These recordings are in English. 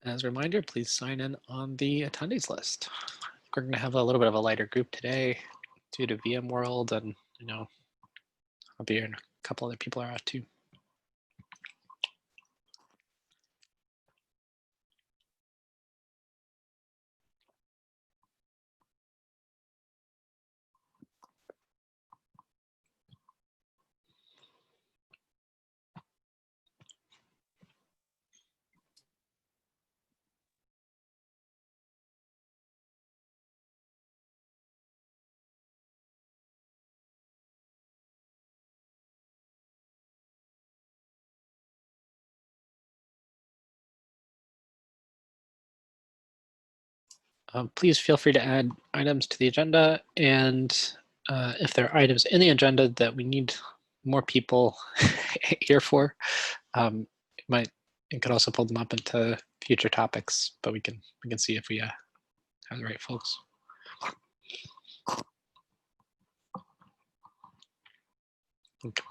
As a reminder, please sign in on the attendees list. We're going to have a little bit of a lighter group today due to VMworld, and I'll be here and a couple other people are out too. Please feel free to add items to the agenda, and if there are items in the agenda that we need more people here for, you could also pull them up into future topics, but we can see if we have the right folks.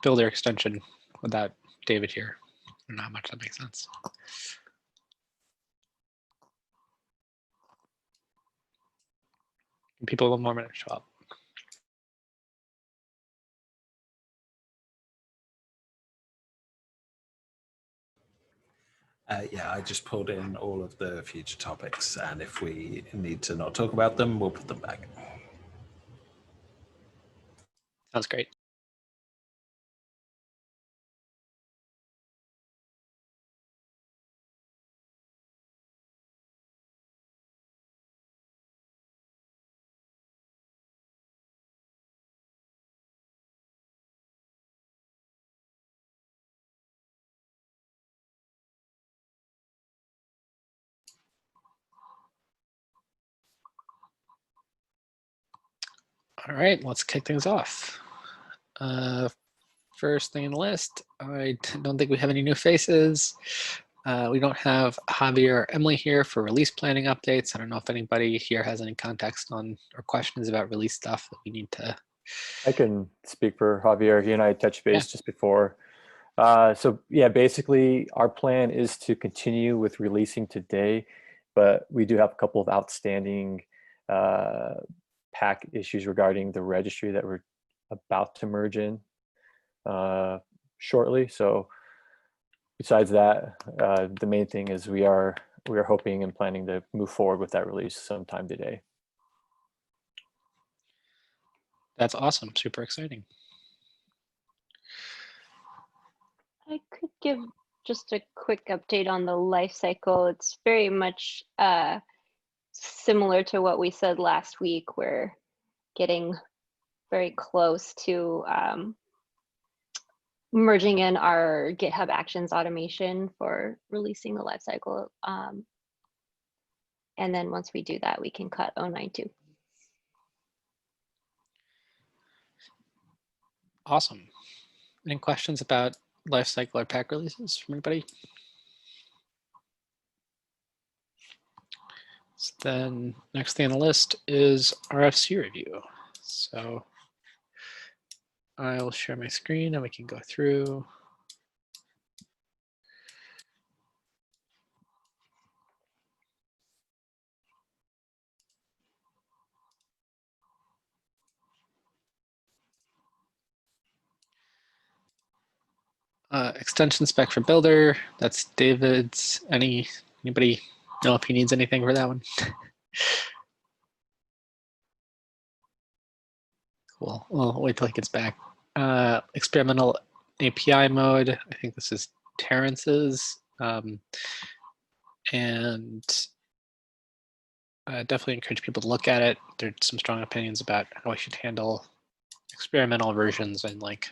Builder extension without David here. I don't know how much that makes sense. People a little more minutes show up. Yeah, I just pulled in all of the future topics, and if we need to not talk about them, we'll put them back. Sounds great. All right, let's kick things off. First thing in the list, I don't think we have any new faces. We don't have Javier or Emily here for release planning updates. I don't know if anybody here has any context on or questions about release stuff that we need to. I can speak for Javier. He and I touched base just before. So yeah, basically our plan is to continue with releasing today, but we do have a couple of outstanding pack issues regarding the registry that we're about to merge in shortly. So besides that, the main thing is we are hoping and planning to move forward with that release sometime today. That's awesome, super exciting. I could give just a quick update on the life cycle. It's very much similar to what we said last week. We're getting very close to merging in our GitHub Actions automation for releasing the life cycle. And then once we do that, we can cut 092. Awesome. Any questions about lifecycle or pack releases from anybody? So then next thing on the list is RFC review. So I'll share my screen and we can go through. Extension spec for builder. That's David's. Anybody know if he needs anything for that one? Cool. Well, wait till he gets back. Experimental API mode. I think this is Terrence's. And definitely encourage people to look at it. There's some strong opinions about how we should handle experimental versions, and like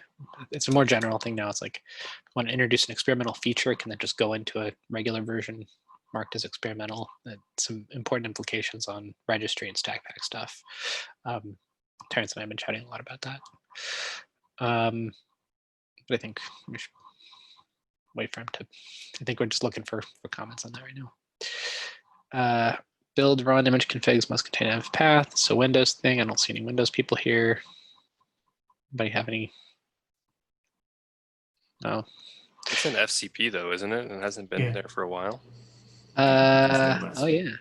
it's a more general thing now. It's like if you want to introduce an experimental feature, can that just go into a regular version marked as experimental? Some important implications on registry and Stackpack stuff. Terrence and I have been chatting a lot about that. But I think we should wait for him to. I think we're just looking for comments on that right now. Build run image configs must contain an path. So Windows thing. I don't see any Windows people here. Anybody have any? No. It's an FCP though, isn't it? It hasn't been there for a while. Oh yeah.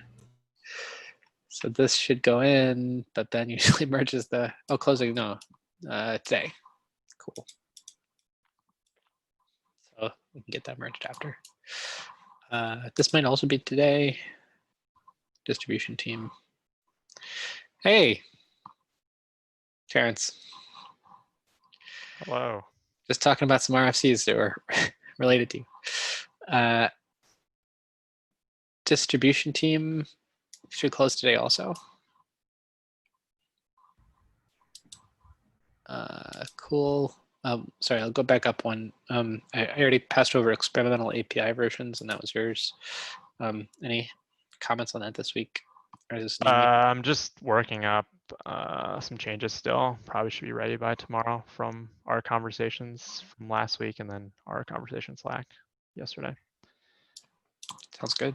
So this should go in, but then usually merges the closing. No, today. Cool. So we can get that merged after. This might also be today. Distribution team. Hey, Terrence. Hello. Just talking about some RFCs that were related to you. Distribution team should close today also. Cool. Sorry, I'll go back up one. I already passed over experimental API versions, and that was yours. Any comments on that this week? Or is this new week? I'm just working up some changes still. Probably should be ready by tomorrow from our conversations from last week and then our conversation Slack yesterday. Sounds good.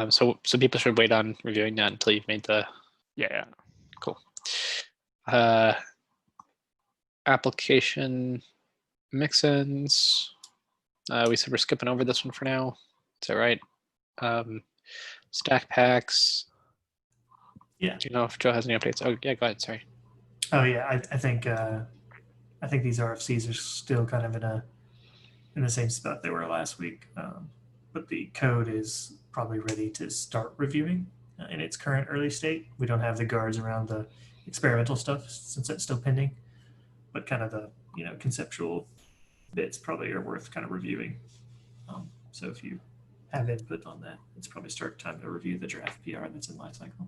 So people should wait on reviewing that until you've made the Yeah. cool. Application mix-ins. We said we're skipping over this one for now. Is that right? Stackpacks. Yeah. Do you know if Joe has any updates? Oh yeah, go ahead. Sorry. Oh yeah, I think these RFCs are still kind of in the same spot they were last week, but the code is probably ready to start reviewing in its current early state. We don't have the guards around the experimental stuff since that's still pending, but kind of the conceptual bits probably are worth kind of reviewing. So if you have input on that, it's probably start time to review the draft PR that's in lifecycle.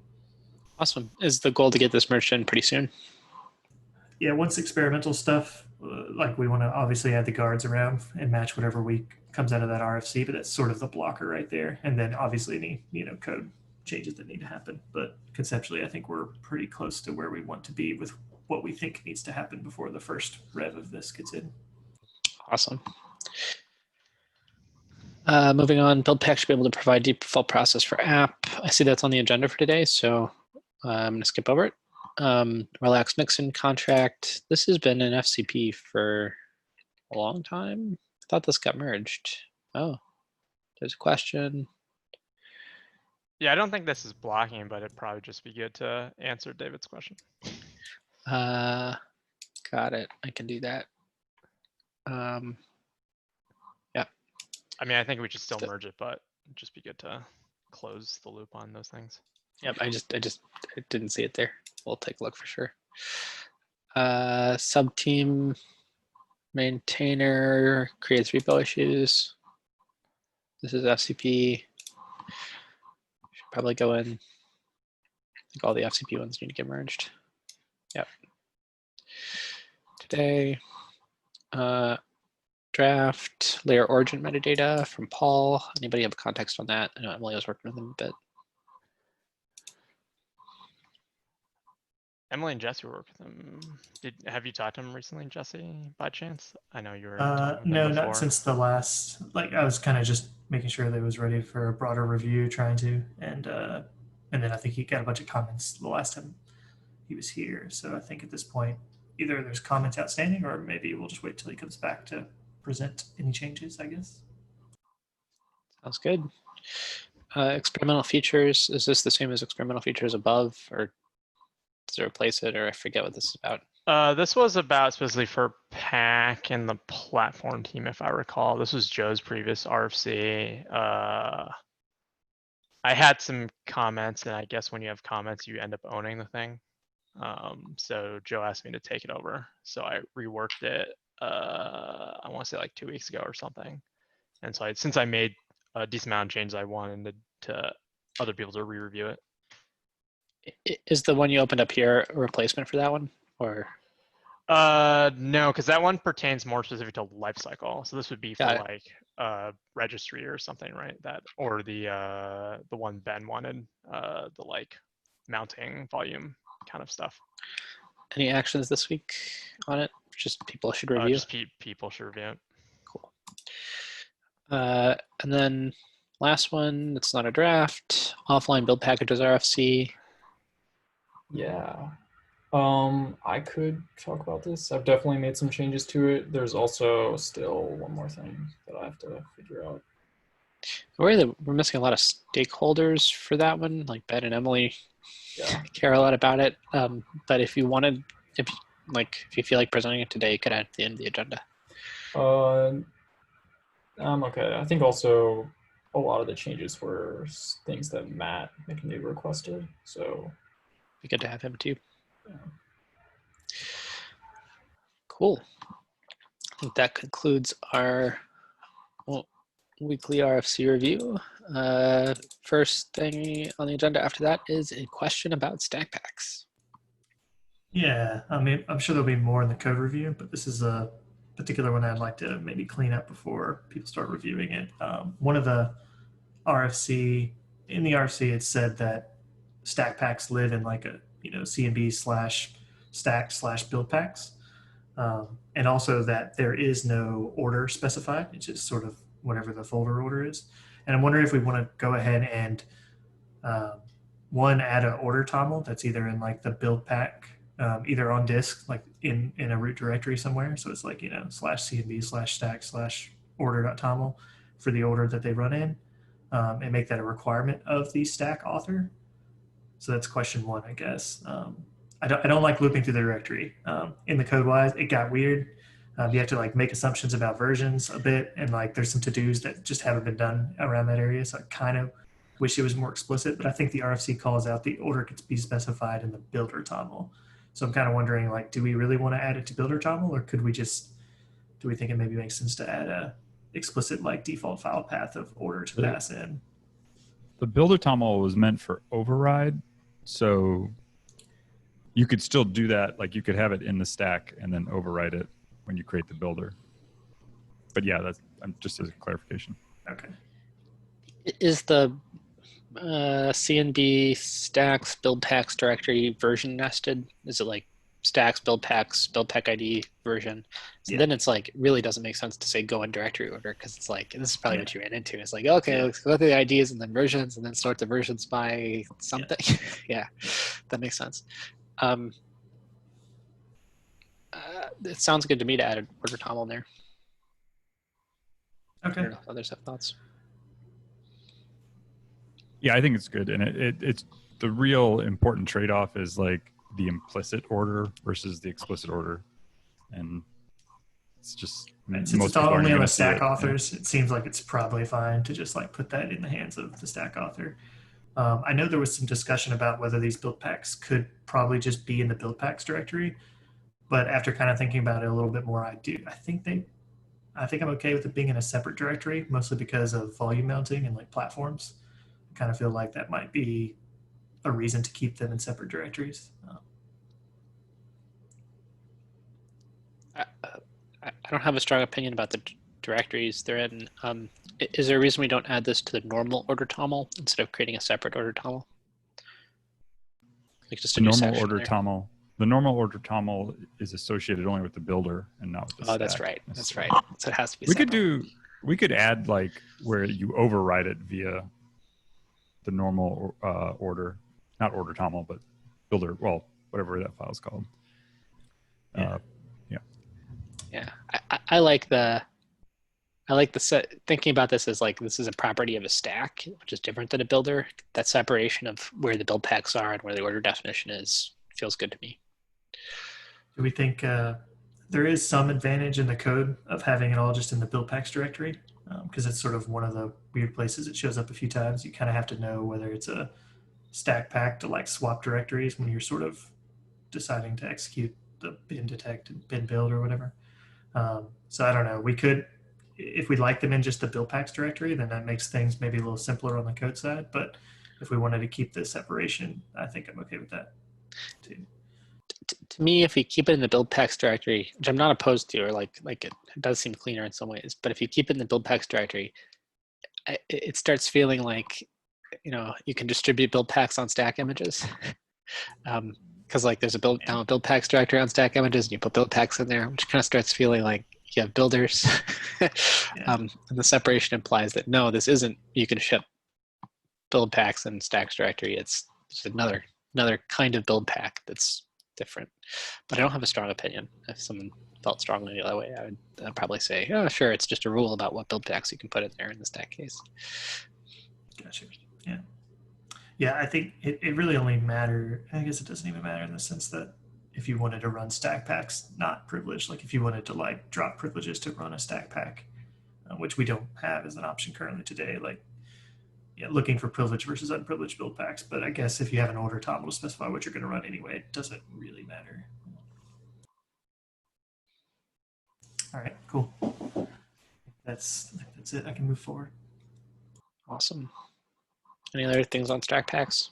Awesome. Is the goal to get this merged in pretty soon? Yeah, once experimental stuff, like we want to obviously add the guards around and match whatever week comes out of that RFC, but that's sort of the blocker right there. And then obviously any code changes that need to happen. But conceptually, I think we're pretty close to where we want to be with what we think needs to happen before the first rev of this gets in. Awesome. Moving on, Buildpack should be able to provide default process for app. I see that's on the agenda for today, so I'm going to skip over it. Relax mixin contract. This has been an FCP for a long time. I thought this got merged. Oh, there's a question. Yeah, I don't think this is blocking, but it'd probably just be good to answer David's question. Got it. I can do that. Yeah. I mean, I think we should still merge it, but it'd just be good to close the loop on those things. Yep. I didn't see it there. We'll take a look for sure. Sub-team maintainer creates repo issues. This is FCP. Should probably go in. I think all the FCP ones need to get merged. Yep. Today, draft layer origin metadata from Paul. Anybody have context on that? I know Emily was working with him a bit. Emily and Jesse work with him. Have you talked to him recently, Jesse, by chance? I know you were talking with no, him before. not since the last. I was kind of just making sure that it was ready for a broader review, trying to, and then I think he got a bunch of comments the last time he was here. So I think at this point, either there's comments outstanding, or maybe we'll just wait till he comes back to present any changes, I guess. Sounds good. Experimental features. Is this the same as experimental features above, or does it replace it, or I forget what this is about? This was about specifically for Pack and the platform team, if I recall. This was Joe's previous RFC. I had some comments, and I guess when you have comments, you end up owning the thing. So Joe asked me to take it over. So I reworked it, I want to say like 2 weeks ago or something. And so since I made a decent amount of changes, I wanted to other people to re-review it. Is the one you opened up here a replacement for that one, or? No, because that one pertains more specific to lifecycle. So this would be for Got like registry or something, right? That or the one Ben wanted, the like mounting volume kind of stuff. Any actions this week on it? Just people should review. Just people should review it. Cool. And then last one, it's not a draft. Offline build packages RFC. Yeah. I could talk about this. I've definitely made some changes to it. There's also still one more thing that I have to figure out. We're missing a lot of stakeholders for that one. Like Ben and Emily Yeah. care a lot about it. But if you wanted, if you feel like presenting it today, you could add it to the end of the agenda. Okay. I think also a lot of the changes were things that Matt McNew requested. So Be good to have him too. yeah. Cool. I think that concludes our weekly RFC review. First thing on the agenda after that is a question about Stackpacks. Yeah, I mean, I'm sure there'll be more in the code review, but this is a particular one I'd like to maybe clean up before people start reviewing it. One of the in the RFC, it said that Stackpacks live in like a CMB/stack/buildpacks, and also that there is no order specified. It's just sort of whatever the folder order is. And I'm wondering if we want to go ahead and one, add an order toml that's either in like the Buildpack, either on disk, like in a root directory somewhere. So it's like, /cmb/stack/order.toml for the order that they run in, and make that a requirement of the stack author. So that's question one, I guess. I don't like looping through the directory. In the code wise, it got weird. You have to like make assumptions about versions a bit, and like there's some to-dos that just haven't been done around that area. So I kind of wish it was more explicit, but I think the RFC calls out the order could be specified in the builder toml. So I'm kind of wondering, like, do we really want to add it to builder toml, or do we think it maybe makes sense to add a explicit like default file path of order to pass in? The builder toml was meant for override, so you could still do that. Like you could have it in the stack and then override it when you create the builder. But yeah, that's just as a clarification. Okay. Is the CNB stacks Buildpacks directory version nested? Is it like stacks Buildpacks Buildpack ID version? So Yeah. then it's like really doesn't make sense to say go in directory order, because it's like this is probably what you ran into. It's like, okay, let's go through the IDs and then versions and then sort the versions by something. Yeah, that makes sense. It sounds good to me to add an order toml there. I Okay. don't know if others have thoughts. Yeah, I think it's good, and it's the real important trade-off is like the implicit order versus the explicit order, and it's just And since most it's all people aren't only on gonna the see stack it, yeah. authors, it seems like it's probably fine to just like put that in the hands of the stack author. I know there was some discussion about whether these build packs could probably just be in the build packs directory, but after kind of thinking about it a little bit more, I think I'm okay with it being in a separate directory, mostly because of volume mounting and like platforms. I kind of feel like that might be a reason to keep them in separate directories. I don't have a strong opinion about the directories they're in. Is there a reason we don't add this to the normal order toml instead of creating a separate order toml? Like just a The new normal section order there? toml. The normal order toml is associated only with the builder and not with the Oh, that's stack right. That's necessarily. right. So it has to be separate. We could add like where you override it via the normal order, not order toml, but builder. Well, whatever that file is called. Yeah. Yeah, I like the thinking about this as like this is a property of a stack, which is different than a builder. That separation of where the build packs are and where the order definition is feels good to me. Do we think there is some advantage in the code of having it all just in the build packs directory? Because it's sort of one of the weird places it shows up a few times. You kind of have to know whether it's a stack pack to like swap directories when you're sort of deciding to execute the bin detect and bin build or whatever. So I don't know. We could, if we like them in just the build packs directory, then that makes things maybe a little simpler on the code side. But if we wanted to keep the separation, I think I'm okay with that too. To me, if you keep it in the build packs directory, which I'm not opposed to, or like it does seem cleaner in some ways, but if you keep it in the build packs directory, it starts feeling like, you can distribute build packs on stack images. Because like there's a build packs directory on stack images, and you put build packs in there, which kind of starts feeling like you have builders. And the separation implies that no, this isn't. You can ship build packs in stacks directory. It's just another kind of build pack that's different. But I don't have a strong opinion. If someone felt strongly the other way, I'd probably say, oh, sure, it's just a rule about what build packs you can put in there in the stack case. Gotcha. Yeah. Yeah, I think it really only I guess it doesn't even matter in the sense that if you wanted to run stack packs, not privileged, like if you wanted to like drop privileges to run a stack pack, which we don't have as an option currently today, like looking for privileged versus unprivileged build packs. But I guess if you have an order toggle to specify what you're going to run anyway, it doesn't really matter. All right, cool. I think that's it. I can move forward. Awesome. Any other things on stack packs?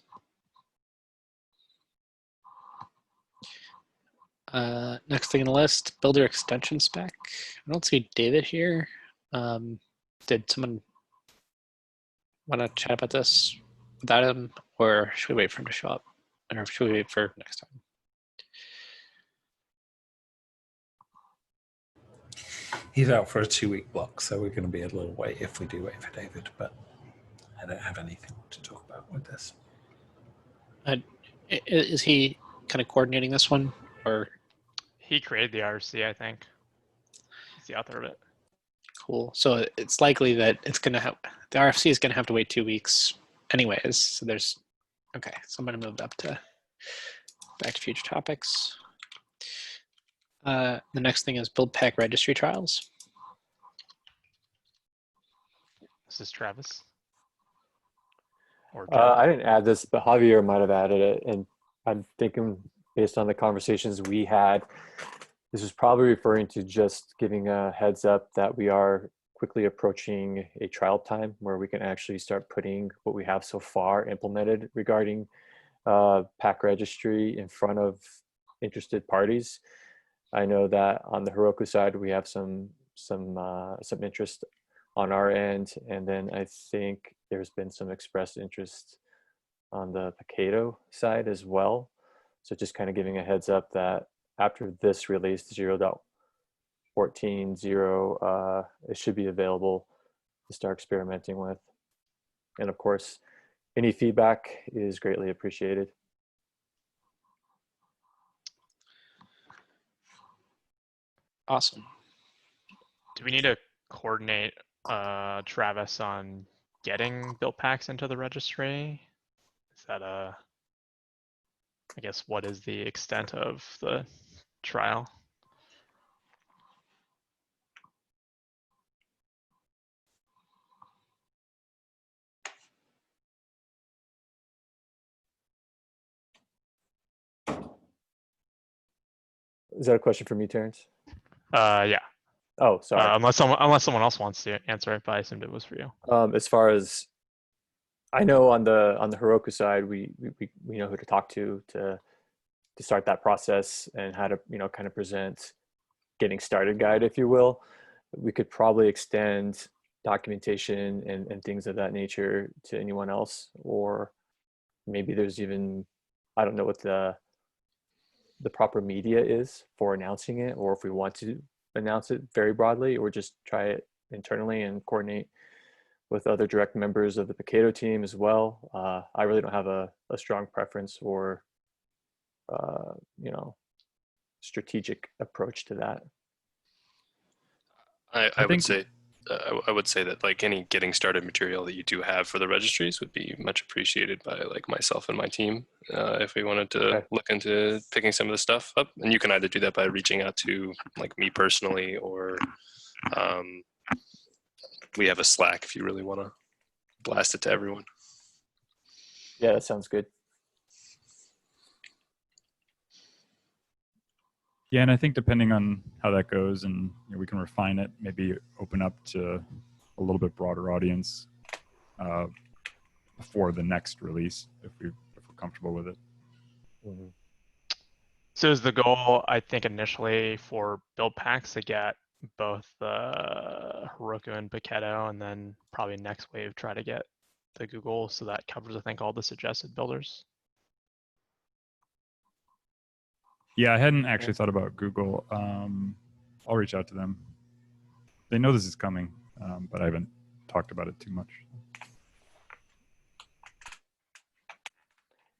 Next thing on the list, builder extension spec. I don't see David here. Did someone want to chat about this without him, or should we wait for him to show up? Or should we wait for next time? He's out for a 2-week block, so we're going to be a little wait if we do wait for David, but I don't have anything to talk about with this. Is he kind of coordinating this one, or? He created the RC, I think. He's the author of it. Cool. So it's likely that it's going to have, the RFC is going to have to wait 2 weeks anyways. So there's, okay, so I'm going to move up to back to future topics. The next thing is Buildpack Registry trials. This is Travis. Or I didn't add this, but Javier might have added it. And I'm thinking based on the conversations we had, this is probably referring to just giving a heads up that we are quickly approaching a trial time where we can actually start putting what we have so far implemented regarding pack registry in front of interested parties. I know that on the Heroku side, we have some interest on our end, and then I think there's been some expressed interest on the Pacato side as well. So just kind of giving a heads up that after this release, 0.14.0, it should be available to start experimenting with. And of course, any feedback is greatly appreciated. Awesome. Do we need to coordinate Travis on getting Buildpacks into the registry? Is that I guess what is the extent of the trial? Is that a question for me, Terrence? Yeah. Oh, sorry. Unless someone else wants to answer it, but I assumed it was for you. As far as I know, on the Heroku side, we know who to talk to start that process and how to kind of present getting started guide, if you will. We could probably extend documentation and things of that nature to anyone else, or maybe there's even, I don't know what the proper media is for announcing it, or if we want to announce it very broadly, or just try it internally and coordinate with other direct members of the Pacato team as well. I really don't have a strong preference or strategic approach to that. I would say I would say that like any getting started material that you do have for the registries would be much appreciated by like myself and my team if we wanted to look into picking some of the stuff up. And you can either do that by reaching out to like me personally, or we have a Slack if you really want to blast it to everyone. Yeah, that sounds good. Yeah, and I think depending on how that goes, and we can refine it, maybe open up to a little bit broader audience before the next release, if we're comfortable with it. Mm-hmm. So is the goal, I think, initially for Buildpacks to get both Heroku and Pacato, and then probably next wave try to get the Google, so that covers, I think, all the suggested builders? Yeah, I hadn't actually thought about Google. I'll reach out to them. They know this is coming, but I haven't talked about it too much.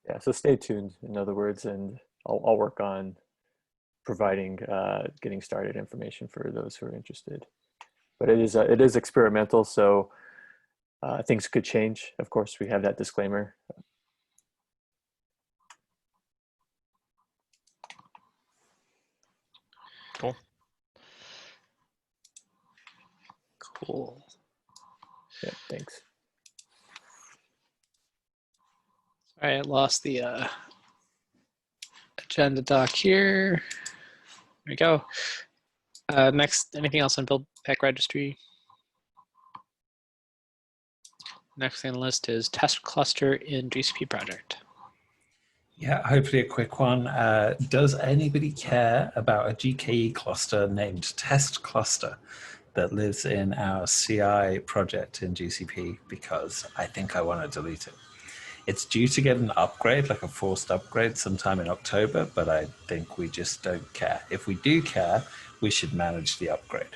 Yeah, so stay tuned, in other words, and I'll work on providing getting started information for those who are interested. But it is experimental, so things could change. Of course, we have that disclaimer. Cool. Cool. Yeah, thanks. Sorry, I lost the agenda doc here. There we go. Next, anything else on Buildpack Registry? Next thing on the list is test cluster in GCP project. Yeah, hopefully a quick one. Does anybody care about a GKE cluster named Test Cluster that lives in our CI project in GCP? Because I think I want to delete it. It's due to get an upgrade, like a forced upgrade sometime in October, but I think we just don't care. If we do care, we should manage the upgrade.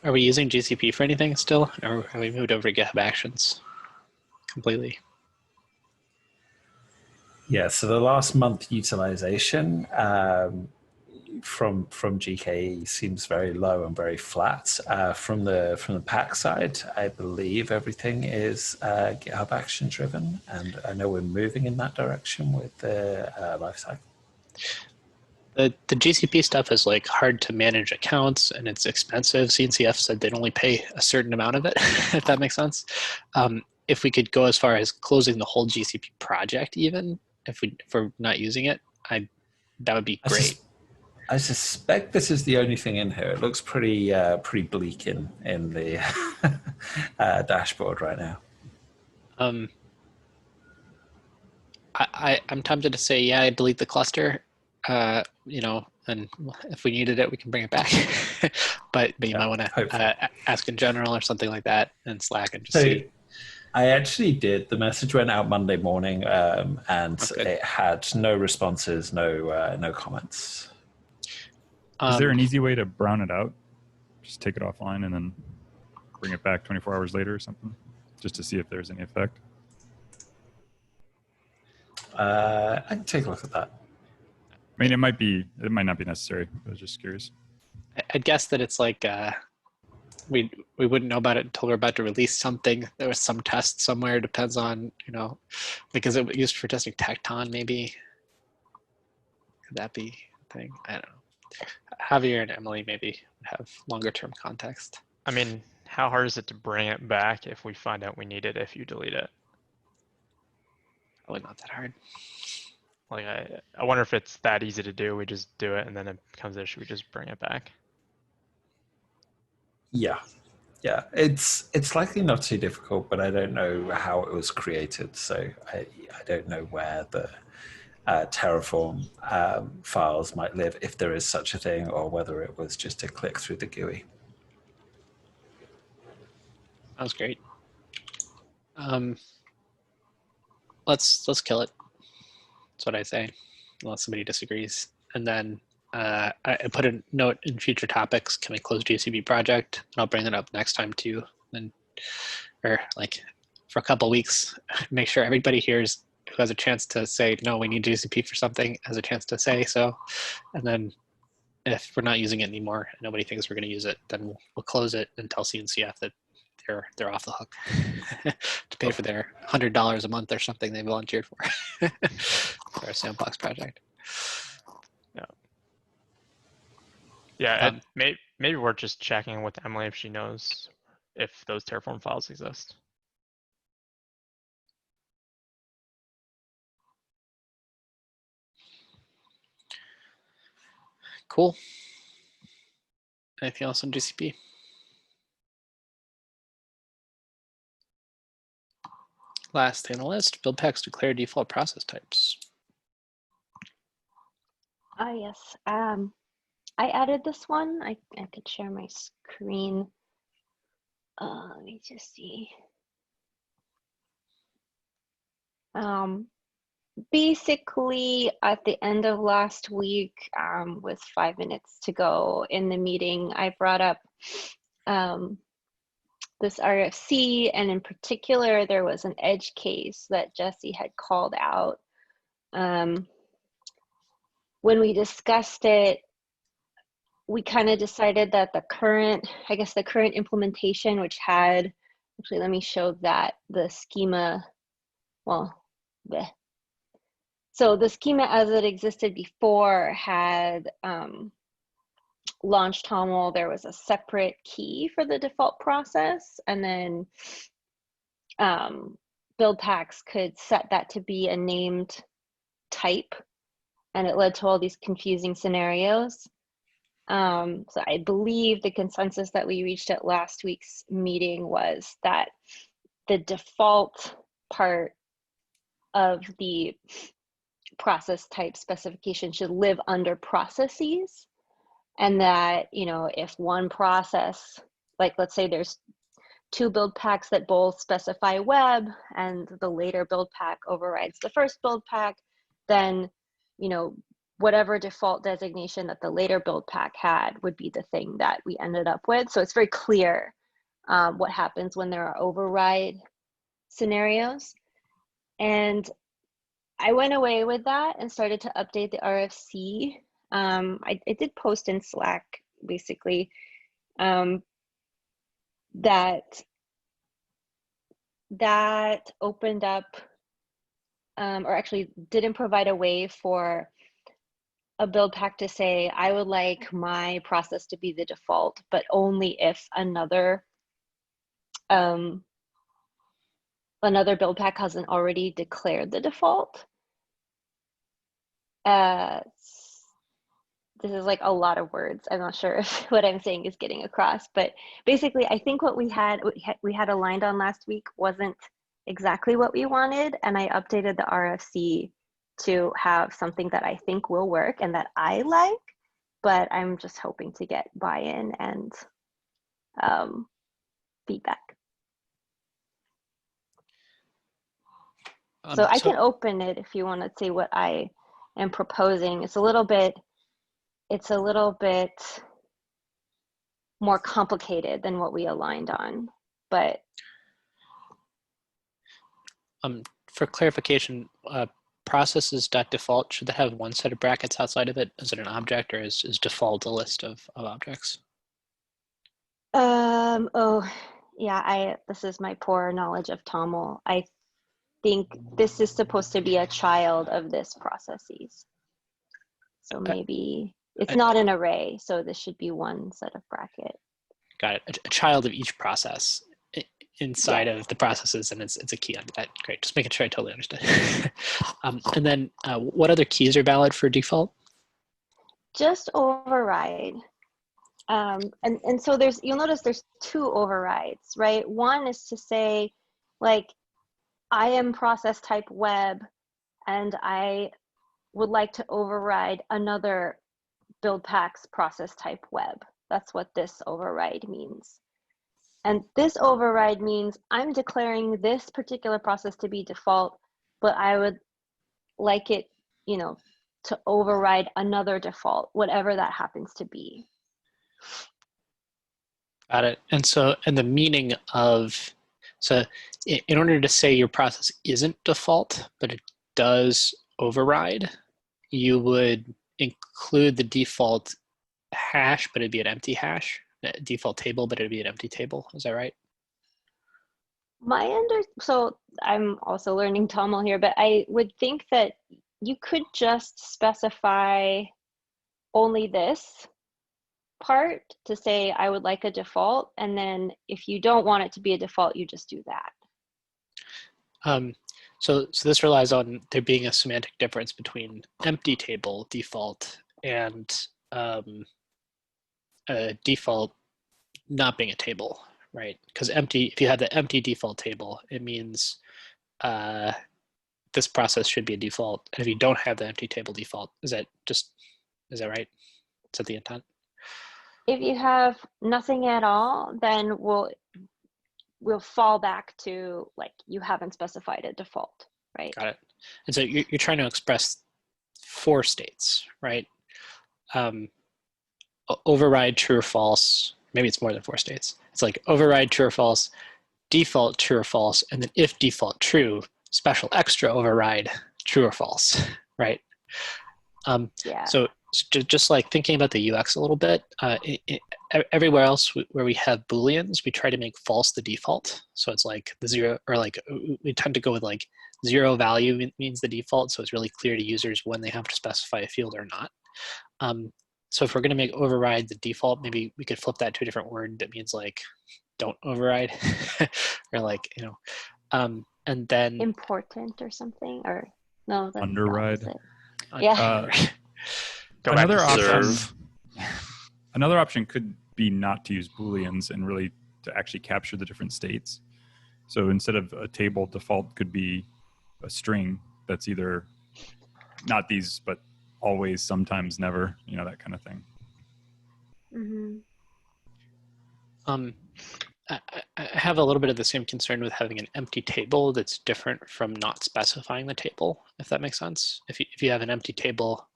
Are we using GCP for anything still, or have we moved over to GitHub Actions completely? Yeah, so the last month utilization from GKE seems very low and very flat. From the pack side, I believe everything is GitHub Action driven, and I know we're moving in that direction with the lifecycle. The GCP stuff is like hard to manage accounts and it's expensive. CNCF said they'd only pay a certain amount of it, if that makes sense. If we could go as far as closing the whole GCP project, even if we're not using it, that would be great. I suspect this is the only thing in here. It looks pretty bleak in the dashboard right now. I'm tempted to say, yeah, delete the cluster. You know, and if we needed it, we can bring it back. but you might want to ask in general or something like that in Slack and just see. I actually did. The message went out Monday morning, and it had no responses, no comments. Is there an easy way to brown it out? Just take it offline and then bring it back 24 hours later or something, just to see if there's any effect? I can take a look at that. I mean, it might not be necessary. I was just curious. I'd guess that it's like we wouldn't know about it until we're about to release something. There was some test somewhere. Depends on, you know, because it was used for testing Tecton. Maybe could that be a thing? I don't know. Javier and Emily maybe have longer term context. I mean, how hard is it to bring it back if we find out we need it if you delete it? Probably not that hard. Like, I wonder if it's that easy to do. We just do it and then it becomes an issue. We just bring it back. Yeah. It's likely not too difficult, but I don't know how it was created. So I don't know where the Terraform files might live, if there is such a thing, or whether it was just a click through the GUI. That was great. Let's kill it. That's what I say, unless somebody disagrees. And then I put a note in future topics. Can we close GCP project? And I'll bring that up next time too. Then, or like for a couple of weeks, make sure everybody hears who has a chance to say no. We need GCP for something has a chance to say so. And then if we're not using it anymore, nobody thinks we're going to use it, then we'll close it and tell CNCF that they're off the hook to pay for their $100 a month or something they volunteered for for a sandbox project. Yeah, and maybe we're just checking with Emily if she knows if those Terraform files exist. Cool. Anything else on GCP? Last thing on the list, Buildpacks declare default process types. Yes. I added this one. I could share my screen. Let me just see. Basically, at the end of last week, with 5 minutes to go in the meeting, I brought up this RFC, and in particular, there was an edge case that Jesse had called out when we discussed it, we kind of decided that the current implementation, which had, actually, let me show that, the schema, well, so the schema as it existed before had launched TOML. There was a separate key for the default process, and then Buildpacks could set that to be a named type, and it led to all these confusing scenarios. So I believe the consensus that we reached at last week's meeting was that the default part of the process type specification should live under processes, and that, you know, if one process, like let's say there's 2 build packs that both specify web, and the later build pack overrides the first build pack, then, you know, whatever default designation that the later build pack had would be the thing that we ended up with. So it's very clear what happens when there are override scenarios. And I went away with that and started to update the RFC. I did post in Slack, basically, that opened up, or actually didn't provide a way for a build pack to say, I would like my process to be the default, but only if another build pack hasn't already declared the default. This is like a lot of words. I'm not sure if what I'm saying is getting across, but basically I think what we had aligned on last week wasn't exactly what we wanted, and I updated the RFC to have something that I think will work and that I like, but I'm just hoping to get buy-in and feedback. So I can open it if you want to see what I am proposing. It's a little bit more complicated than what we aligned on, but for clarification, processes.default, should that have one set of brackets outside of it? Is it an object, or is default a list of objects? Oh yeah, this is my poor knowledge of TOML. I think this is supposed to be a child of this processes. So maybe it's not an array, so this should be one set of bracket. Got it. A child of each process inside of the processes, and it's a key under that. Great, just making sure I totally understood. And then what other keys are valid for default? Just override. And so you'll notice there's 2 overrides, right? One is to say, like, I am process type web, and I would like to override another Buildpacks process type web. That's what this override means. And this override means I'm declaring this particular process to be default, but I would like it, you know, to override another default, whatever that happens to be. Got it. And so, and the meaning of, so in order to say your process isn't default, but it does override, you would include the default hash, but it'd be an empty hash, default table, but it'd be an empty table. Is that right? So I'm also learning TOML here, but I would think that you could just specify only this part to say, I would like a default. And then if you don't want it to be a default, you just do that. So this relies on there being a semantic difference between empty table default and a default not being a table, right? Because if you have the empty default table, it means this process should be a default. And if you don't have the empty table default, is that right? Is that the intent? If you have nothing at all, then we'll fall back to, like, you haven't specified a default, right? Got it. And so you're trying to express 4 states, right? Override true or false. Maybe it's more than 4 states. It's like override true or false, default true or false, and then if default true, special extra override true or false, right? Yeah. So just like thinking about the UX a little bit, everywhere else where we have Booleans, we try to make false the default. So it's like the zero, or like we tend to go with like zero value means the default. So it's really clear to users when they have to specify a field or not. So if we're going to make override the default, maybe we could flip that to a different word that means like don't override or like, and then Important or something, or no, that's the Underride. opposite. Yeah. Go back to Another option. Reserve. Another option could be not to use Booleans and really to actually capture the different states. So instead of a table, default could be a string that's either not these, but always, sometimes, never, that kind of thing. Mm-hmm. I have a little bit of the same concern with having an empty table that's different from not specifying the table, if that makes sense. If you have an empty table,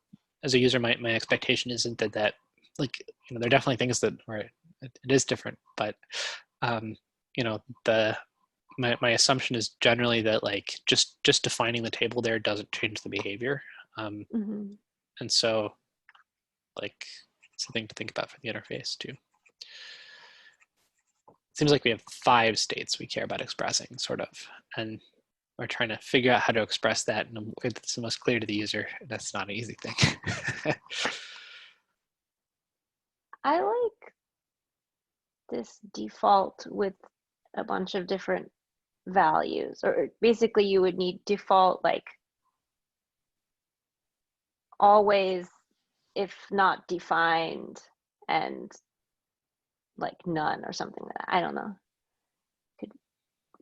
as a user, my expectation isn't that like, there are definitely things that where it is different, but my assumption is generally that like just defining the table there doesn't change the behavior. Mm-hmm. And so like it's a thing to think about for the interface too. Seems like we have 5 states we care about expressing, sort of, and we're trying to figure out how to express that in a way that's the most clear to the user. That's not an easy thing. I like this default with a bunch of different values, or basically you would need default like always if not defined and like none or something like that. I don't know. Could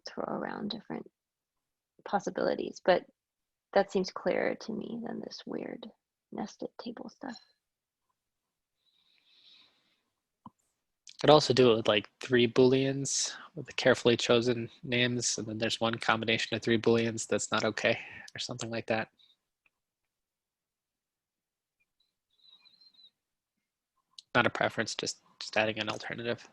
throw around different possibilities, but that seems clearer to me than this weird nested table stuff. Could also do it with like 3 Booleans with the carefully chosen names, and then there's one combination of 3 Booleans that's not okay, or something like that. Not a preference, just adding an alternative.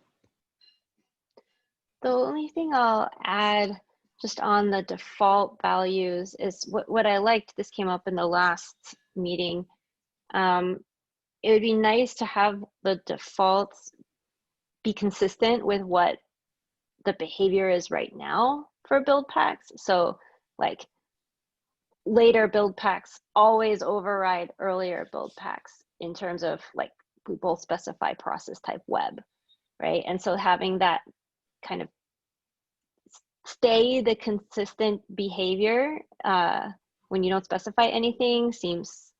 The only thing I'll add just on the default values is what I liked. This came up in the last meeting. It would be nice to have the defaults be consistent with what the behavior is right now for Buildpacks. So like later Buildpacks always override earlier Buildpacks in terms of like we both specify process type web, right? And so having that kind of stay the consistent behavior when you don't specify anything seems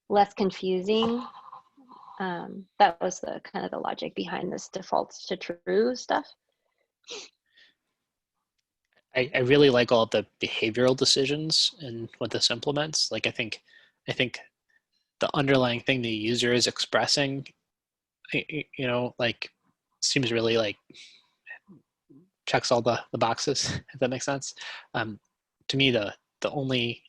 less confusing. That was the kind of the logic behind this defaults to true stuff. I really like all of the behavioral decisions and what this implements. Like I think the underlying thing the user is expressing, like seems really like checks all the boxes, if that makes sense. To me, the only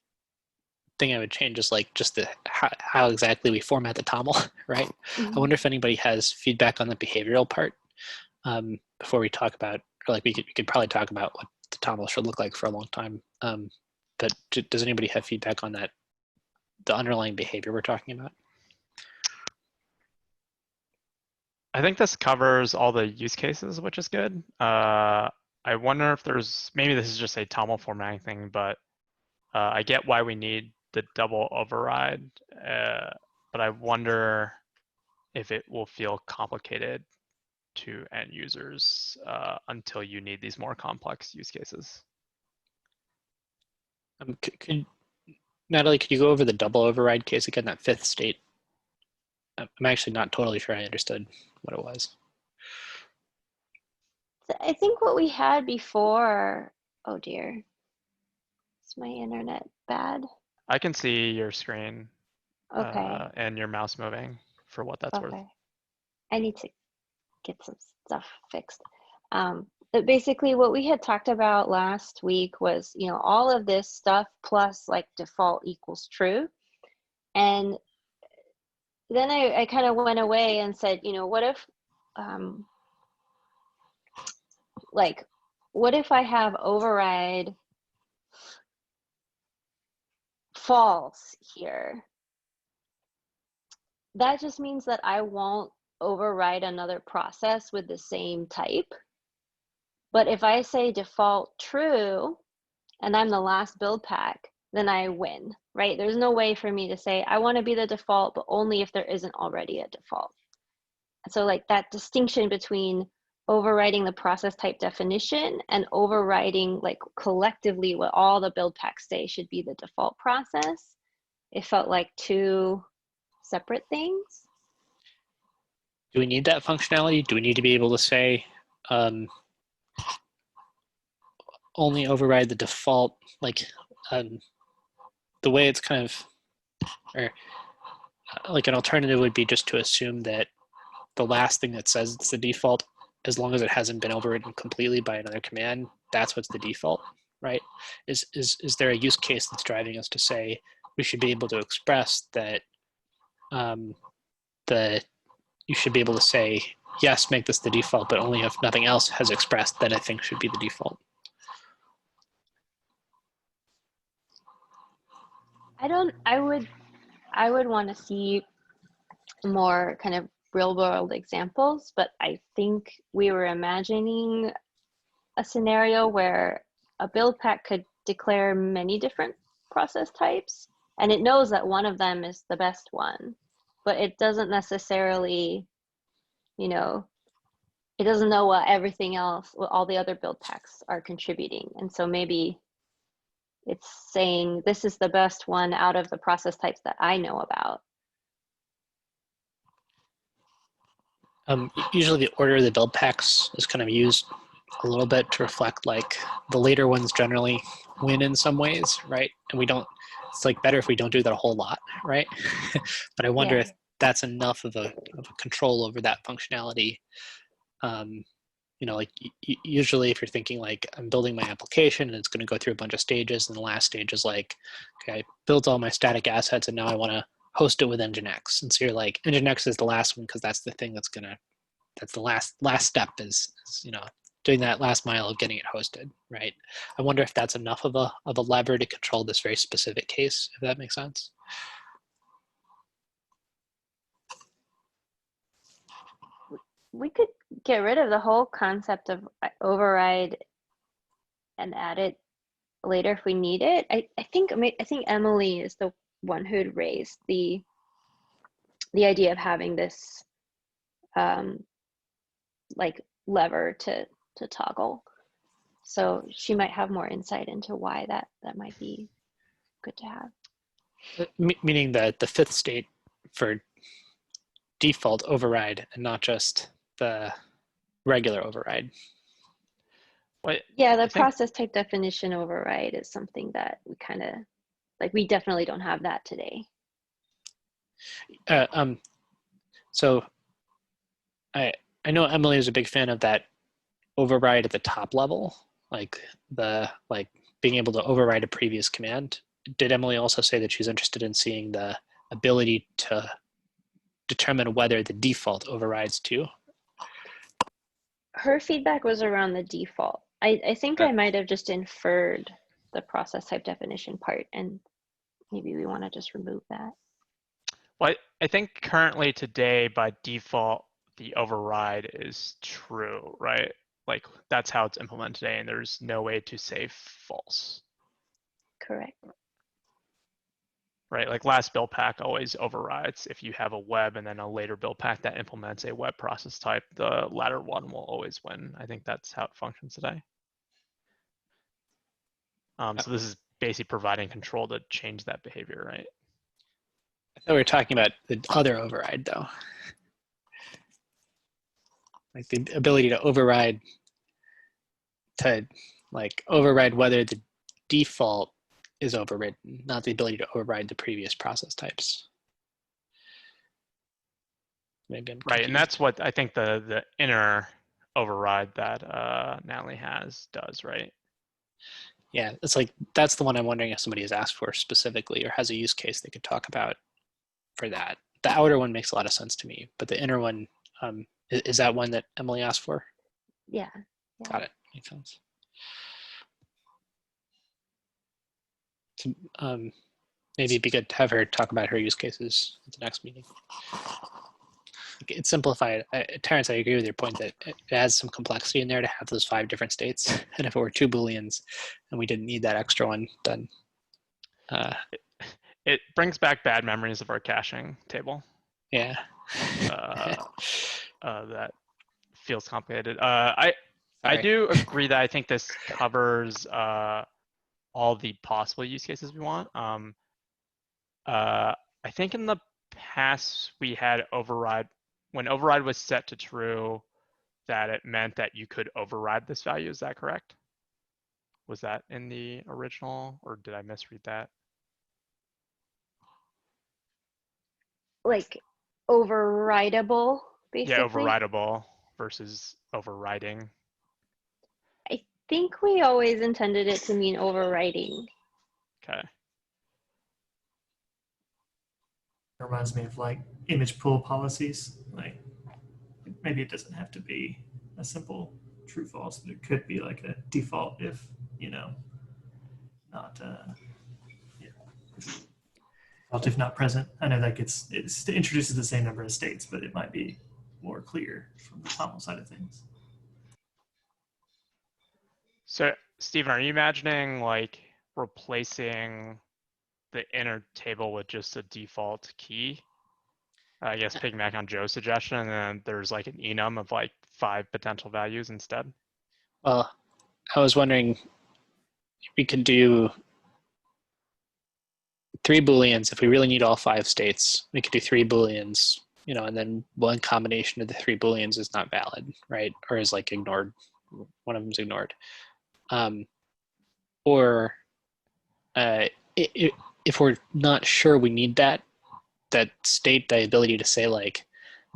thing I would change is like just how exactly we format the TOML, right? Mm-hmm. I wonder if anybody has feedback on the behavioral part before we talk about, or like we could probably talk about what the TOML should look like for a long time. But does anybody have feedback on that, the underlying behavior we're talking about? I think this covers all the use cases, which is good. I wonder if maybe this is just a TOML formatting thing, but I get why we need the double override, but I wonder if it will feel complicated to end users until you need these more complex use cases. Natalie, could you go over the double override case again, that 5th state? I'm actually not totally sure I understood what it was. So I think what we had before, oh dear, is my internet bad? I can see your screen Okay. and your mouse moving for what that's worth. Okay. I need to get some stuff fixed. But basically what we had talked about last week was, all of this stuff plus like default equals true. And then I kind of went away and said, what if, what if I have override false here, that just means that I won't override another process with the same type. But if I say default true, and I'm the last build pack, then I win, right? There's no way for me to say, I want to be the default, but only if there isn't already a default. So like that distinction between overriding the process type definition and overriding like collectively what all the build packs say should be the default process, it felt like two separate things. Do we need that functionality? Do we need to be able to say only override the default, like the way it's kind of, or like an alternative would be just to assume that the last thing that says it's the default, as long as it hasn't been overridden completely by another command, that's what's the default, right? Is there a use case that's driving us to say we should be able to express that you should be able to say, yes, make this the default, but only if nothing else has expressed, then I think should be the default. I would want to see more kind of real world examples, but I think we were imagining a scenario where a build pack could declare many different process types, and it knows that one of them is the best one, but it doesn't necessarily, you know, it doesn't know what everything else, what all the other build packs are contributing. And so maybe it's saying this is the best one out of the process types that I know about. Usually the order of the build packs is kind of used a little bit to reflect like the later ones generally win in some ways, right? And we don't, it's like better if we don't do that a whole lot, right? But I wonder if that's enough of a control over that functionality. You know, like usually if you're thinking like I'm building my application and it's going to go through a bunch of stages, and the last stage is like, okay, I built all my static assets and now I want to host it with Nginx. And so you're like, Nginx is the last one because that's the thing that's the last step is, you know, doing that last mile of getting it hosted, right? I wonder if that's enough of a lever to control this very specific case, if that makes sense. We could get rid of the whole concept of override and add it later if we need it. I think Emily is the one who'd raised the idea of having this like lever to toggle. So she might have more insight into why that might be good to have. Meaning that the fifth state for default override and not just the regular override. What? Yeah, the process type definition override is something that we kind of, like, we definitely don't have that today. So I know Emily is a big fan of that override at the top level, like being able to override a previous command. Did Emily also say that she's interested in seeing the ability to determine whether the default overrides too? Her feedback was around the default. I think I might have just inferred the process type definition part, and maybe we want to just remove that. Well, I think currently today by default, the override is true, right? Like that's how it's implemented today, and there's no way to say false. Correct. Right, like last build pack always overrides. If you have a web and then a later build pack that implements a web process type, the latter one will always win. I think that's how it functions today. So this is basically providing control to change that behavior, right? I thought we were talking about the other override though. Like the ability to override whether the default is overridden, not the ability to override the previous process types. Maybe I'm confused. Right, and that's what I think the inner override that Natalie does, right? Yeah, it's like, that's the one I'm wondering if somebody has asked for specifically or has a use case they could talk about for that. The outer one makes a lot of sense to me, but the inner one, is that one that Emily asked for? Yeah. Got it, makes sense. maybe it'd be good to have her talk about her use cases at the next meeting. It's simplified. Terrence, I agree with your point that it has some complexity in there to have those 5 different states. And if it were 2 Booleans and we didn't need that extra one, then It brings back bad memories of our caching table. yeah. That feels complicated. I do agree that I think this covers all the possible use cases we want. I think in the past we had override. When override was set to true, that it meant that you could override this value. Is that correct? Was that in the original, or did I misread that? Like overridable, basically. Yeah, overridable versus overriding. I think we always intended it to mean overriding. Okay. It reminds me of like image pool policies. Like maybe it doesn't have to be a simple true false, but it could be like a default if, not if not present. I know that it introduces the same number of states, but it might be more clear from the TOML side of things. So, Stephen, are you imagining like replacing the inner table with just a default key? I guess piggyback on Joe's suggestion, and then there's like an enum of like 5 potential values instead. Well, I was wondering if we could do 3 Booleans. If we really need all 5 states, we could do 3 Booleans, and then one combination of the 3 Booleans is not valid, right? Or is like ignored. One of them's ignored. Or if we're not sure we need that state, the ability to say like,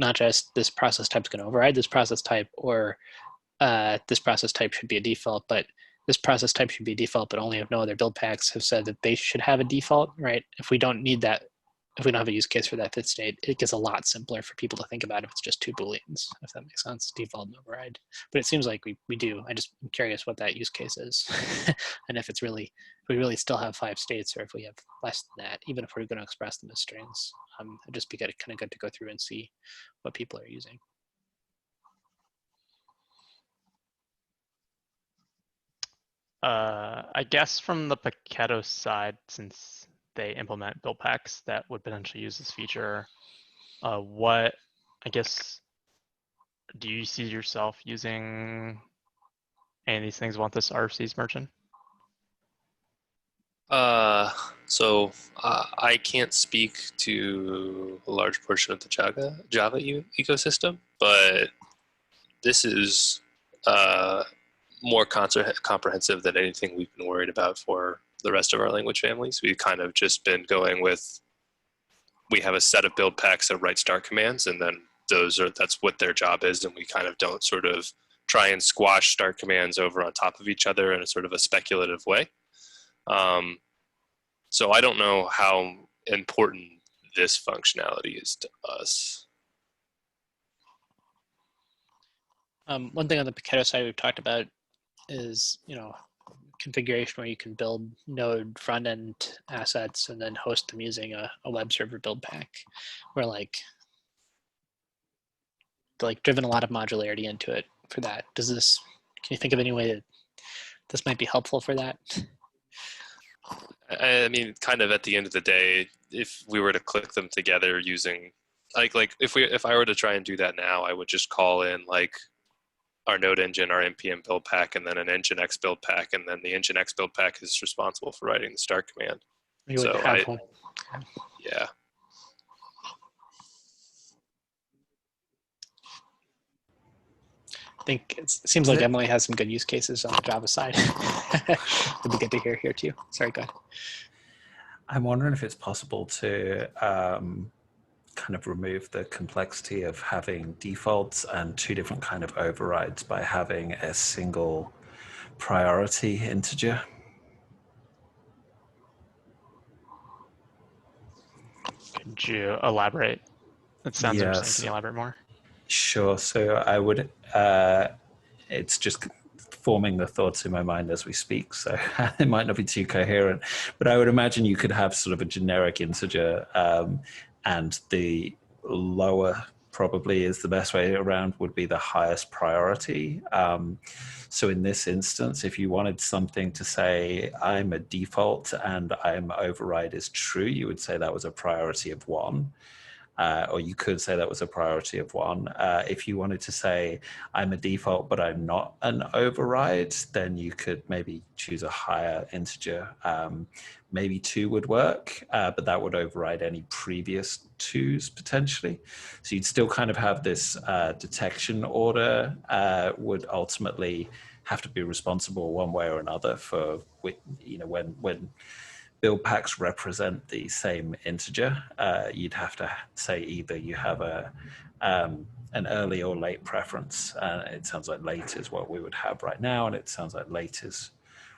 not just this process type is going to override this process type, or this process type should be a default, but this process type should be a default, but only if no other build packs have said that they should have a default, right? If we don't need that, if we don't have a use case for that 5th state, it gets a lot simpler for people to think about if it's just 2 Booleans, if that makes sense, default and override. But it seems like we do. I'm curious what that use case is. And if we really still have 5 states, or if we have less than that, even if we're going to express them as strings, it'd just be kind of good to go through and see what people are using. I guess from the Paketo side, since they implement Buildpacks that would potentially use this feature, do you see yourself using any of these things? Want this RFCs merchant? So I can't speak to a large portion of the Java ecosystem, but this is more comprehensive than anything we've been worried about for the rest of our language families. We've kind of just been going with, we have a set of build packs that write start commands, and then that's what their job is, and we kind of don't sort of try and squash start commands over on top of each other in a sort of a speculative way. So I don't know how important this functionality is to us. One thing on the Paketo side we've talked about is, configuration where you can build node front end assets and then host them using a web server build pack, where like driven a lot of modularity into it for that. Can you think of any way that this might be helpful for that? I mean, kind of at the end of the day, if we were to click them together using, if I were to try and do that now, I would just call in like our node engine, our npm build pack, and then an nginx build pack, and then the nginx build pack is responsible for writing the start command. Yeah. I think it seems like Emily has some good use cases on the Java side. It'd be good to hear here too. Sorry, go ahead. I'm wondering if it's possible to kind of remove the complexity of having defaults and 2 different kind of overrides by having a single priority integer. Could you elaborate? That sounds interesting. Can you elaborate more? Sure. So I would, it's just forming the thoughts in my mind as we speak, so it might not be too coherent. But I would imagine you could have sort of a generic integer, and the lower probably is the best way around would be the highest priority. So in this instance, if you wanted something to say, I'm a default and I'm override is true, you would say that was a priority of 1. Or you could say that was a priority of 1. If you wanted to say, I'm a default, but I'm not an override, then you could maybe choose a higher integer. Maybe 2 would work, but that would override any previous 2s potentially. So you'd still kind of have this detection order would ultimately have to be responsible one way or another for, when Buildpacks represent the same integer, you'd have to say either you have an early or late preference. It sounds like late is what we would have right now, and it sounds like late is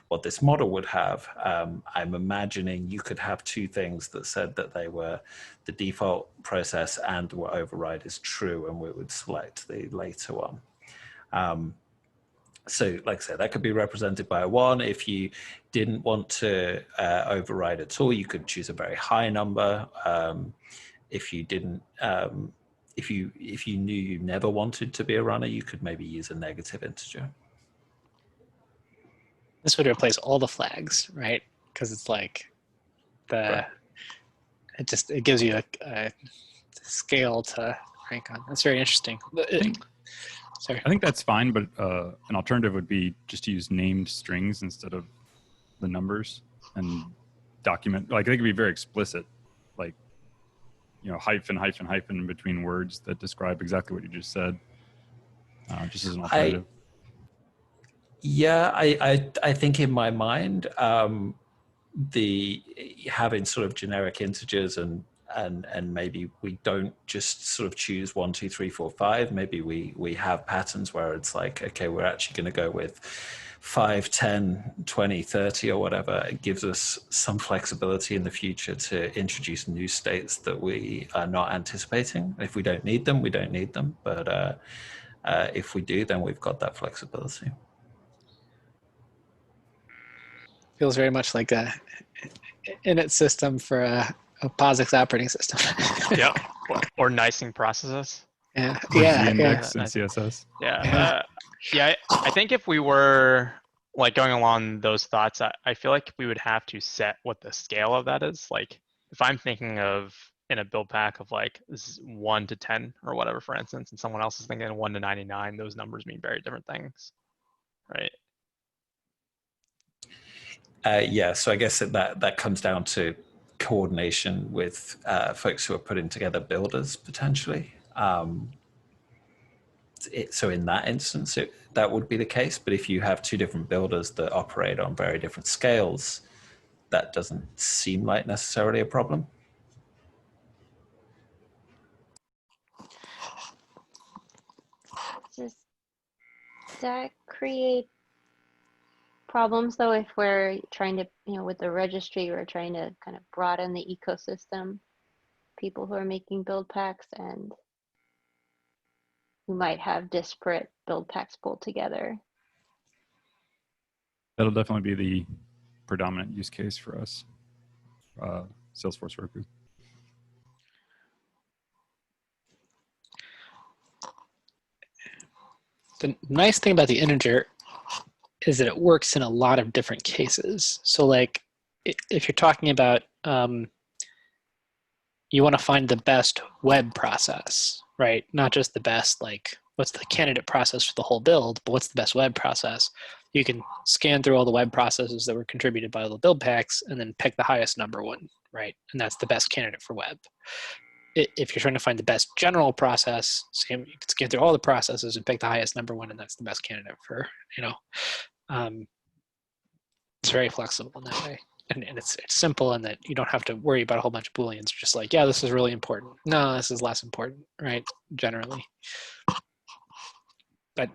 what this model would have. I'm imagining you could have 2 things that said that they were the default process and what override is true, and we would select the later one. So like I said, that could be represented by a 1. If you didn't want to override at all, you could choose a very high number. If you didn't, if you knew you never wanted to be a runner, you could maybe use a negative integer. This would replace all the flags, right? Because it's like Right. it gives you a scale to rank on. That's very interesting. Sorry. I think that's fine, but an alternative would be just to use named strings instead of the numbers and document. Like, I think it'd be very explicit, like, hyphen, hyphen, hyphen in between words that describe exactly what you just said, just as an alternative. I think in my mind, the having sort of generic integers and maybe we don't just sort of choose 1, 2, 3, 4, 5. Maybe we have patterns where it's like, okay, we're actually going to go with 5, 10, 20, 30 or whatever. It gives us some flexibility in the future to introduce new states that we are not anticipating. If we don't need them, we don't need them. But if we do, then we've got that flexibility. Feels very much like a init system for a POSIX operating system. Yeah, or nicing processes. Yeah, Or yeah, Z-index yeah. and CSS. Yeah, I think if we were like going along those thoughts, I feel like we would have to set what the scale of that is. Like, if I'm thinking of in a build pack of like 1 to 10 or whatever, for instance, and someone else is thinking 1 to 99, those numbers mean very different things, right? So I guess that comes down to coordination with folks who are putting together builders potentially. So in that instance, that would be the case. But if you have 2 different builders that operate on very different scales, that doesn't seem like necessarily a problem. Does that create problems though if we're trying to, with the registry, we're trying to kind of broaden the ecosystem, people who are making build packs and who might have disparate build packs pulled together? That'll definitely be the predominant use case for us, Salesforce Roku. The nice thing about the integer is that it works in a lot of different cases. So like if you're talking about you want to find the best web process, right? Not just the best, like what's the candidate process for the whole build, but what's the best web process? You can scan through all the web processes that were contributed by all the build packs and then pick the highest number one, right? And that's the best candidate for web. If you're trying to find the best general process, you can scan through all the processes and pick the highest number one, and that's the best candidate for, it's very flexible in that way. And it's simple in that you don't have to worry about a whole bunch of Booleans. You're just like, yeah, this is really important. No, this is less important, right? Generally. But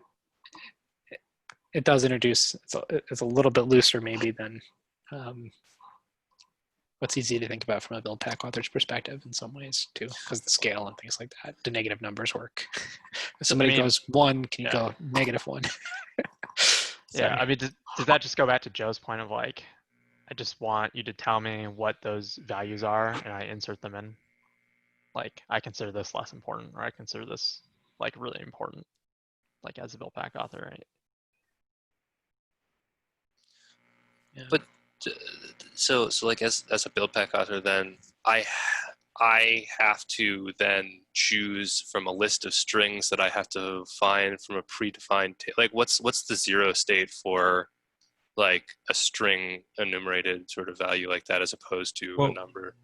it does introduce, it's a little bit looser maybe than what's easy to think about from a build pack author's perspective in some ways too, because the scale and things like that, the negative numbers work. If somebody goes 1, can you go -1? Yeah, Sorry. I mean, does that just go back to Joe's point of like, I just want you to tell me what those values are and I insert them in? Like, I consider this less important, or I consider this like really important, like as a Buildpack author, right? Yeah. But so like as a Buildpack author, then I have to then choose from a list of strings that I have to find from a predefined like what's the zero state for like a string enumerated sort of value like that as opposed to a number.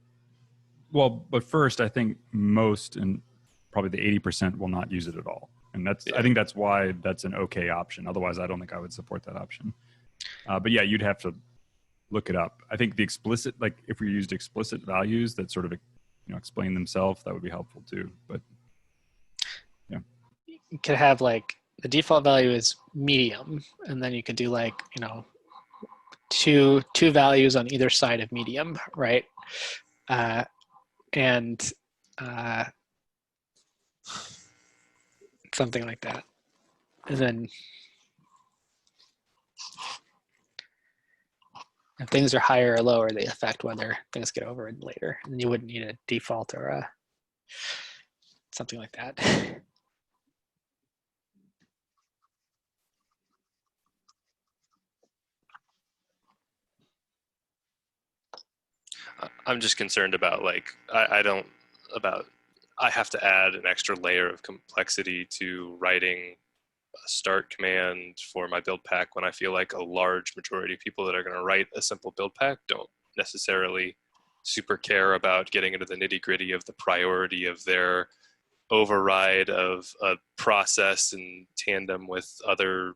Well, but first, I think most and probably the 80% will not use it at all, and I think that's why that's an okay option. Otherwise, I don't think I would support that option. But yeah, you'd have to look it up. I think the explicit, like if we used explicit values that sort of explain themselves, that would be helpful too. But yeah, You could have like the default value is medium, and then you could do like two values on either side of medium, right? And something like that, and then if things are higher or lower, they affect whether things get overridden later, and you wouldn't need a default or a something like that. I'm just concerned about like I have to add an extra layer of complexity to writing a start command for my build pack when I feel like a large majority of people that are going to write a simple build pack don't necessarily super care about getting into the nitty gritty of the priority of their override of a process in tandem with other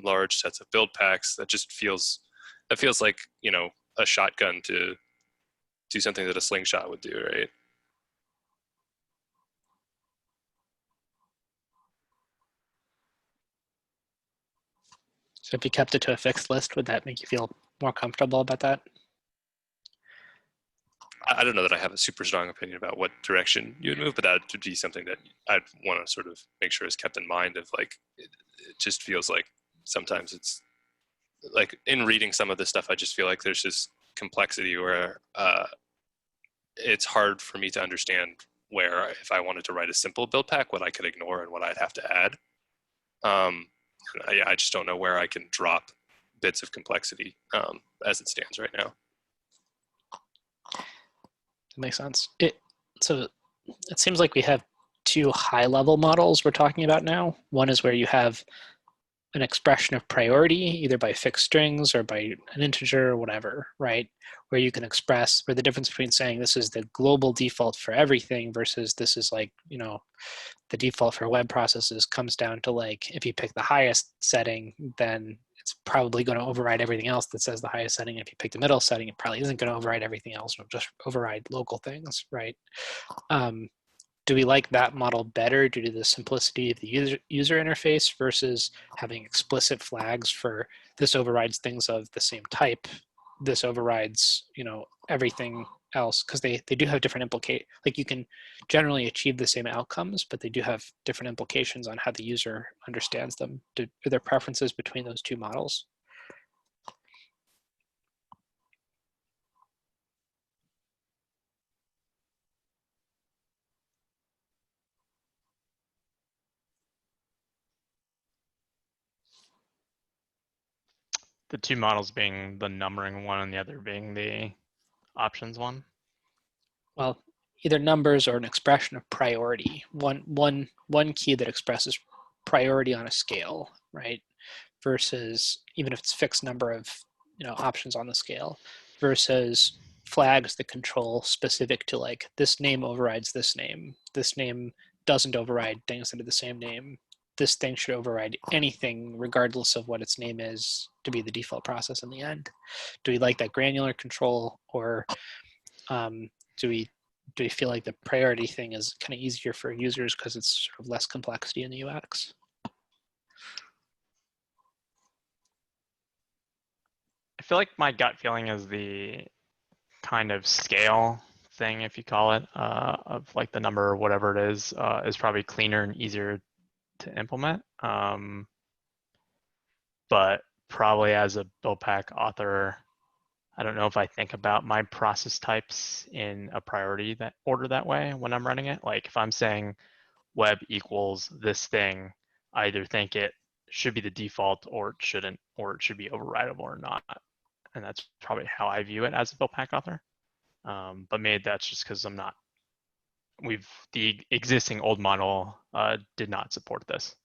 large sets of build packs. That feels like a shotgun to do something that a slingshot would do, right? So if you kept it to a fixed list, would that make you feel more comfortable about that? I don't know that I have a super strong opinion about what direction you would move, but that would be something that I'd want to sort of make sure is kept in mind of like, it just feels like sometimes it's like in reading some of this stuff, I just feel like there's this complexity where it's hard for me to understand where if I wanted to write a simple build pack, what I could ignore and what I'd have to add. I just don't know where I can drop bits of complexity as it stands right now. That makes sense. So it seems like we have two high-level models we're talking about now. One is where you have an expression of priority, either by fixed strings or by an integer or whatever, right? Where you can express where the difference between saying this is the global default for everything versus this is like, the default for web processes comes down to like, if you pick the highest setting, then it's probably going to override everything else that says the highest setting. If you pick the middle setting, it probably isn't going to override everything else. It'll just override local things, right? Do we like that model better due to the simplicity of the user interface versus having explicit flags for this overrides things of the same type, this overrides everything else, because they do have different like you can generally achieve the same outcomes, but they do have different implications on how the user understands them. Are there preferences between those two models? The two models being the numbering one and the other being the options one. Well, either numbers or an expression of priority. One key that expresses priority on a scale, right? Versus even if it's fixed number of options on the scale, versus flags that control specific to like this name overrides this name. This name doesn't override things that are the same name. This thing should override anything regardless of what its name is to be the default process in the end. Do we like that granular control, or do we feel like the priority thing is kind of easier for users because it's sort of less complexity in the UX? I feel like my gut feeling is the kind of scale thing, if you call it, of like the number or whatever it is probably cleaner and easier to implement. But probably as a Buildpack author, I don't know if I think about my process types in a priority that order that way when I'm running it. Like if I'm saying web equals this thing, I either think it should be the default or it shouldn't, or it should be overridable or not. And that's probably how I view it as a Buildpack author. But maybe that's just because I'm not, the existing old model did not support this.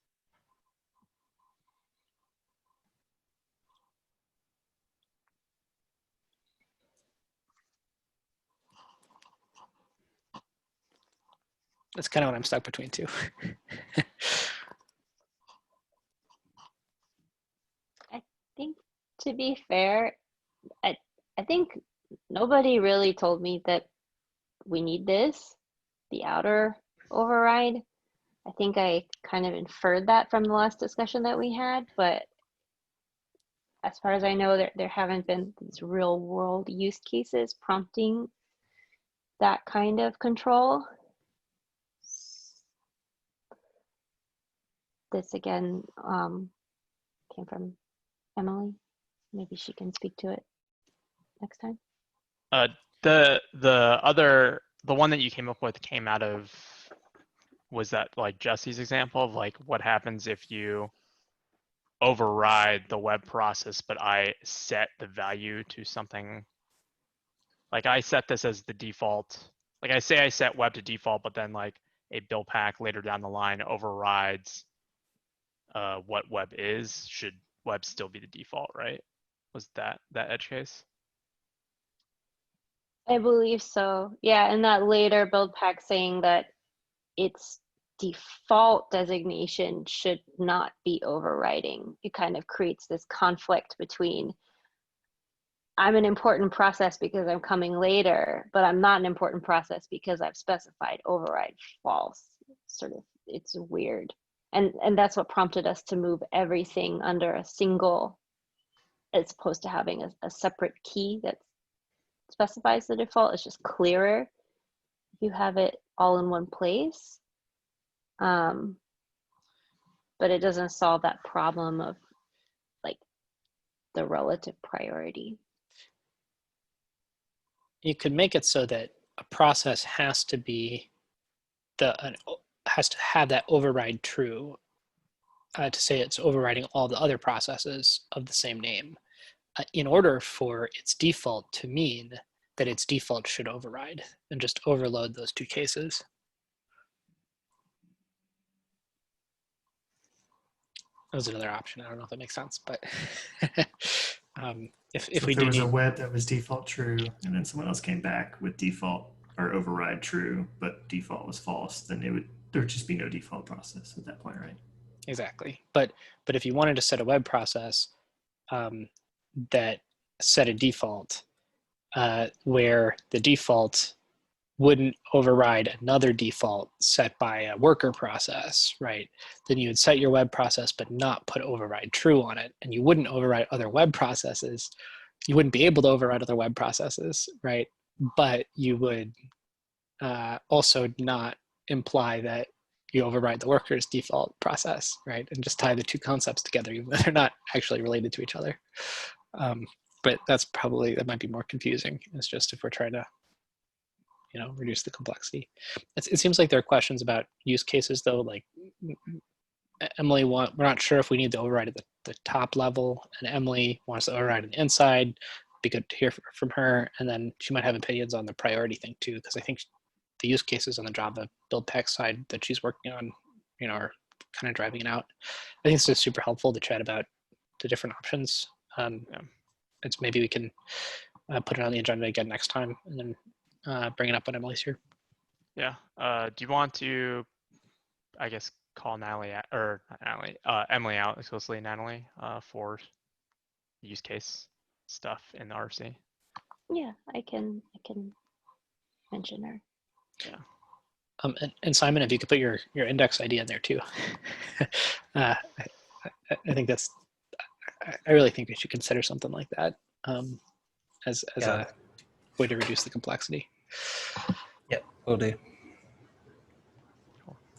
That's kind of what I'm stuck between too. I think, to be fair, I think nobody really told me that we need this, the outer override. I think I kind of inferred that from the last discussion that we had, but as far as I know, there haven't been these real world use cases prompting that kind of control. This again came from Emily. Maybe she can speak to it next time. The one that you came up with came out of, was that like Jesse's example of like what happens if you override the web process, but I set the value to something. Like I set this as the default. Like I say I set web to default, but then like a Buildpack later down the line overrides what web is. Should web still be the default, right? Was that edge case? I believe so. Yeah, and that later Buildpack saying that its default designation should not be overriding. It kind of creates this conflict between I'm an important process because I'm coming later, but I'm not an important process because I've specified override false. Sort of, it's weird. And that's what prompted us to move everything under a single, as opposed to having a separate key that specifies the default. It's just clearer if you have it all in one place. But it doesn't solve that problem of like the relative priority. You could make it so that a process has to have that override true to say it's overriding all the other processes of the same name in order for its default to mean that its default should override, and just overload those two cases. That was another option. I don't know if that makes sense, but if we there do was need a web that was default true, and then someone else came back with default or override true, but default was false, then there would just be no default process at that point, right? Exactly. But if you wanted to set a web process that set a default where the default wouldn't override another default set by a worker process, right? Then you would set your web process but not put override true on it, and you wouldn't override other web processes. You wouldn't be able to override other web processes, right? But you would also not imply that you override the worker's default process, right? And just tie the two concepts together, even though they're not actually related to each other. But that might be more confusing. It's just if we're trying to, reduce the complexity. It seems like there are questions about use cases though, like Emily, we're not sure if we need to override at the top level, and Emily wants to override on the inside. It'd be good to hear from her, and then she might have opinions on the priority thing too, because I think the use cases on the Java Buildpack side that she's working on, are kind of driving it out. I think it's just super helpful to chat about the different options. It's maybe we can put it on the agenda again next time, and then bring it up when Emily's here. Yeah. Do you want to, I guess, call Emily out explicitly, Natalie, for use case stuff in the RC? Yeah, I can mention her. Yeah. And Simon, if you could put your index ID in there too. I think I really think we should consider something like that as a way to reduce the complexity. Yep, will do.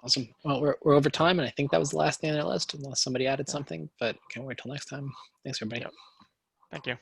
Awesome. Well, we're over time, and I think that was the last thing on our list, unless somebody added something. But can't wait till next time. Thanks, everybody. Yep. Thank you.